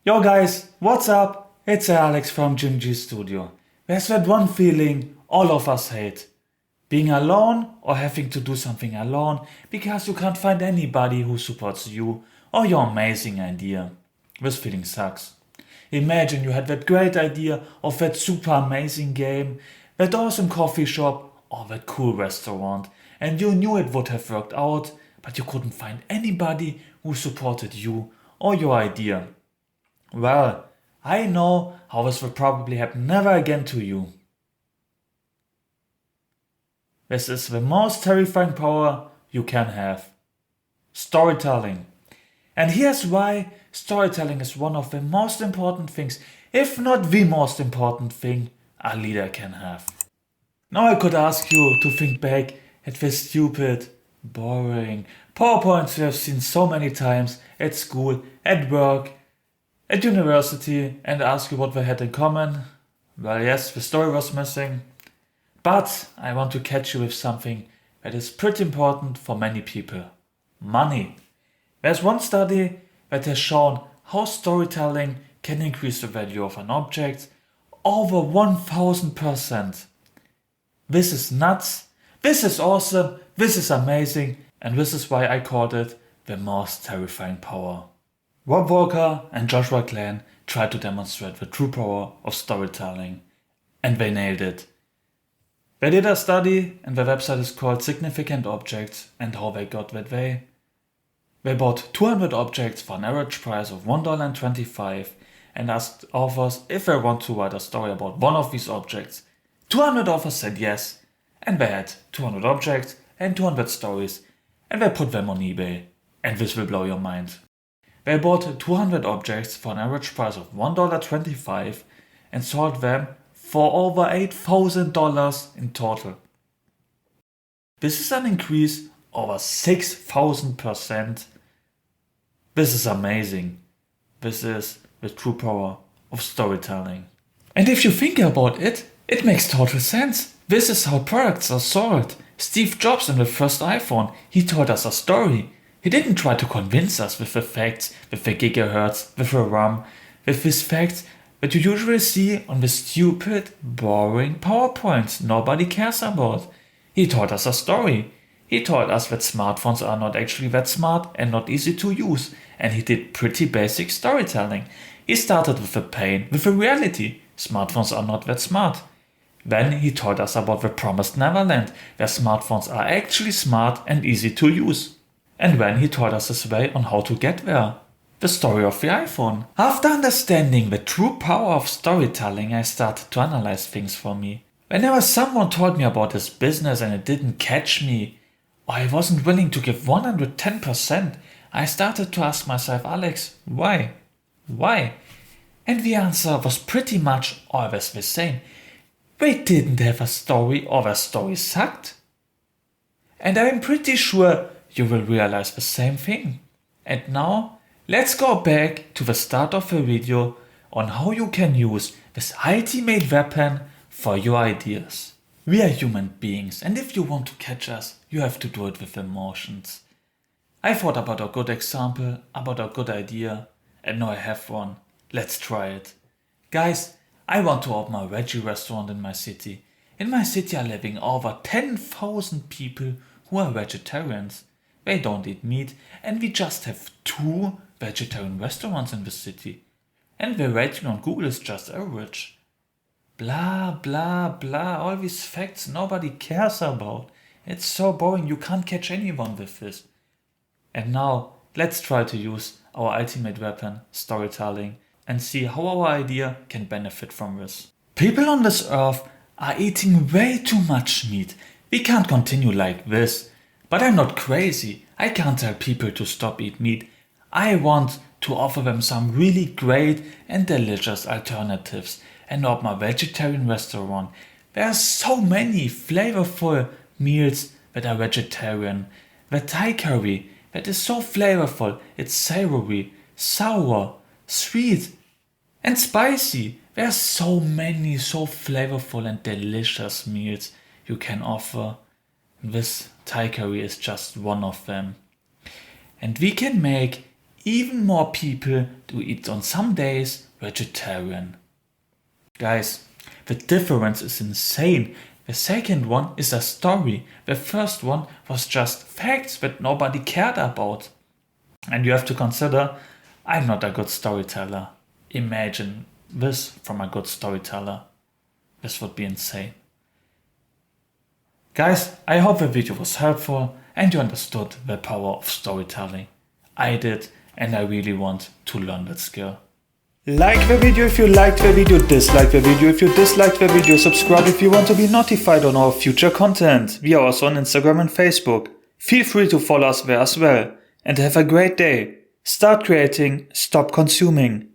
Yo guys, what's up? It's Alex from GMG Studio. There's that one feeling all of us hate. Being alone or having to do something alone because you can't find anybody who supports you or your amazing idea. This feeling sucks. Imagine you had that great idea of that super amazing game, that awesome coffee shop or that cool restaurant, and you knew it would have worked out, but you couldn't find anybody who supported you or your idea. Well, I know how this will probably happen never again to you. This is the most terrifying power you can have. Storytelling. And here's why storytelling is one of the most important things, if not the most important thing a leader can have. Now I could ask you to think back at the stupid, boring PowerPoints you have seen so many times at school, at work, at university, and ask you what they had in common. Well, yes, the story was missing. But I want to catch you with something that is pretty important for many people. Money. There's one study that has shown how storytelling can increase the value of an object over 1000%. This is nuts, this is awesome, this is amazing, and this is why I called it the most terrifying power. Rob Walker and Joshua Glenn tried to demonstrate the true power of storytelling, and they nailed it. They did a study, and the website is called Significant Objects, and how they got that way. They bought 200 objects for an average price of $1.25 and asked authors if they want to write a story about one of these objects. 200 authors said yes, and they had 200 objects and 200 stories, and they put them on eBay. And this will blow your mind. They bought 200 objects for an average price of $1.25 and sold them for over $8,000 in total. This is an increase over 6,000%. This is amazing. This is the true power of storytelling. And if you think about it, it makes total sense. This is how products are sold. Steve Jobs in the first iPhone, he told us a story. He didn't try to convince us with the facts, with the gigahertz, with the RAM, with these facts that you usually see on the stupid, boring PowerPoints nobody cares about. He told us a story. He told us that smartphones are not actually that smart and not easy to use, and he did pretty basic storytelling. He started with the pain, with the reality. Smartphones are not that smart. Then he told us about the promised Neverland, where smartphones are actually smart and easy to use. And then he told us his way on how to get there. The story of the iPhone. After understanding the true power of storytelling, I started to analyze things for me. Whenever someone told me about his business and it didn't catch me, or I wasn't willing to give 110%, I started to ask myself, Alex, why? Why? And the answer was pretty much always the same. They didn't have a story, or their story sucked. And I'm pretty sure you will realize the same thing. And now, let's go back to the start of the video on how you can use this ultimate weapon for your ideas. We are human beings, and if you want to catch us, you have to do it with emotions. I thought about a good example, about a good idea, and now I have one. Let's try it. Guys, I want to open a veggie restaurant in my city. In my city are living over 10,000 people who are vegetarians. They don't eat meat, and we just have 2 vegetarian restaurants in the city. And the rating on Google is just average. Blah blah blah, all these facts nobody cares about. It's so boring, you can't catch anyone with this. And now, let's try to use our ultimate weapon, storytelling, and see how our idea can benefit from this. People on this earth are eating way too much meat. We can't continue like this. But I'm not crazy. I can't tell people to stop eating meat. I want to offer them some really great and delicious alternatives and open a vegetarian restaurant. There are so many flavorful meals that are vegetarian. The Thai curry, that is so flavorful. It's savory, sour, sweet, and spicy. There are so many so flavorful and delicious meals you can offer. This Thai curry is just one of them. And we can make even more people do eat on some days vegetarian. Guys, the difference is insane. The second one is a story. The first one was just facts that nobody cared about. And you have to consider, I'm not a good storyteller. Imagine this from a good storyteller. This would be insane. Guys, I hope the video was helpful and you understood the power of storytelling. I did, and I really want to learn that skill. Like the video if you liked the video, dislike the video if you disliked the video, subscribe if you want to be notified on our future content. We are also on Instagram and Facebook. Feel free to follow us there as well. And have a great day. Start creating, stop consuming.